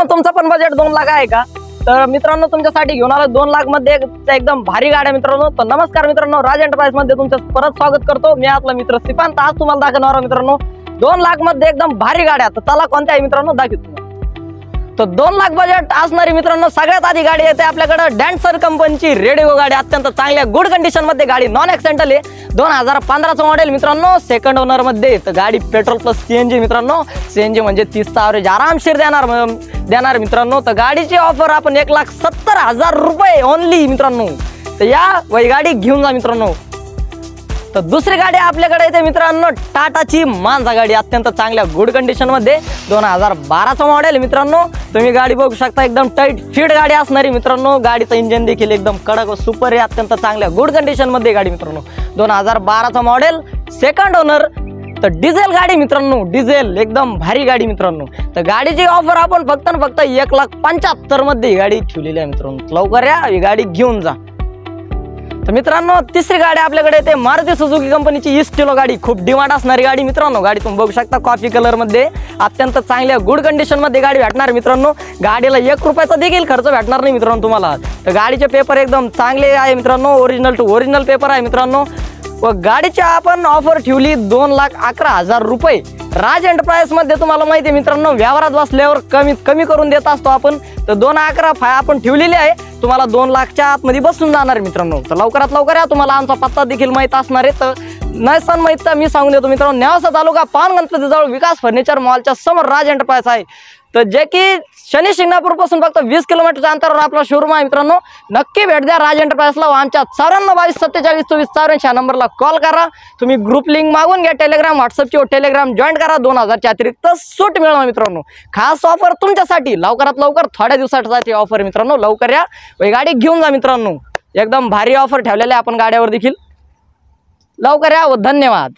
तुमचं पण बजेट 2 लाख आहे का? तर मित्रांनो तुमच्यासाठी घेऊन आलो 2 लाख मध्ये एकदम भारी गाड्या मित्रांनो। तर नमस्कार मित्रांनो, राज एंटरप्राइज मध्ये तुमचं परत स्वागत करतो। मी आपला मित्र सिपांत आज तुम्हाला दाखवणार आहे मित्रांनो 2 लाख मध्ये एकदम भारी गाड्या। तर चला कोणत्या आहे मित्रांनो दाखवतो। तो 2 लाख बजेट असणारी मित्रांनो सगळ्यात आधी गाडी येते आपल्याकडे डॅन्सर कंपनीची रेडिओ गाडी। अत्यंत चांगल्या गुड कंडिशन मध्ये गाडी, नॉन ऍक्सिडेंटल आहे, 2015 चं मॉडेल मित्रांनो, सेकंड ओनर मध्ये। तर गाडी पेट्रोल प्लस सीएनजी मित्रांनो, सीएनजी म्हणजे 30 चा एव्हरेज आरामशीर देणार मित्रांनो। तर गाडीची ऑफर आपण 1,70,000 रुपये ओनली मित्रांनो। तर या वही गाडी घेऊन जा मित्रांनो। तर दुसरी गाडी आपल्याकडे येते मित्रांनो टाटाची मांजा गाडी, अत्यंत चांगल्या गुड कंडिशन मध्ये, 2012 चं मॉडेल मित्रांनो। तुम्ही गाडी बघू शकता, एकदम टाईट फिट गाडी असणारी मित्रांनो। गाडीचं इंजिन देखील एकदम कडक व सुपर आहे, अत्यंत चांगल्या गुड कंडिशन मध्ये गाडी मित्रांनो। 2012 चं मॉडेल, सेकंड ओनर। तर डिझेल गाडी मित्रांनो, डिझेल एकदम भारी गाडी मित्रांनो। तर गाडीची ऑफर आपण फक्त 1,75,000 मध्ये गाडी ठेवलेली आहे मित्रांनो। लवकर या, ही गाडी घेऊन जा। तर मित्रांनो तिसरी गाडी आपल्याकडे येते मारुती सुझुकी कंपनीची इस्टिलो गाडी, खूप डिमांड असणारी गाडी मित्रांनो। गाडी तुम्ही बघू शकता कॉफी कलर मध्ये, अत्यंत चांगल्या गुड कंडिशन मध्ये गाडी भेटणार मित्रांनो। गाडीला 1 रुपयाचा देखील खर्च भेटणार नाही मित्रांनो तुम्हाला। तर गाडीचे पेपर एकदम चांगले आहे मित्रांनो, ओरिजिनल टू ओरिजिनल पेपर आहे मित्रांनो। व गाडीची आपण ऑफर ठेवली 2,11,000 रुपये। राज एंटरप्राइज मध्ये तुम्हाला माहिती आहे मित्रांनो, व्यवहारात बसल्यावर कमी करून देत असतो आपण। तर 2,11,000 आपण ठेवलेली आहे, तुम्हाला 2 लाखच्या आतमध्ये बसून जाणार मित्रांनो। तर लवकरात लवकर या, तुम्हाला आमचा पत्ता देखील माहित असणार आहे। तर नसन माहित तर मी सांगून देतो मित्रांनो, नेवासा तालुका पान गणपती जवळ विकास फर्निचर मॉलच्या समोर राज एंटरप्राइज आहे। तर जे की शनी शिंगणापूर पासून फक्त 20 किलोमीटरच्या अंतरावर आपला शोरूम आहे मित्रांनो। नक्की भेट द्या राज एंटरप्राइजला। आमच्या 9422472424 या नंबरला कॉल करा। तुम्ही ग्रुप लिंक मागून घ्या, टेलिग्राम व्हॉट्सअपची टेलिग्राम जॉईन करा, 2000च्या अतिरिक्त सूट मिळवा मित्रांनो। खास ऑफर तुमच्यासाठी, लवकरात लवकर थोड्या दिवसासाठी ऑफर मित्रांनो। लवकर या, गाडी घेऊन जा मित्रांनो। एकदम भारी ऑफर ठेवलेल्या आपण गाड्यावर देखील। लवकर या व धन्यवाद।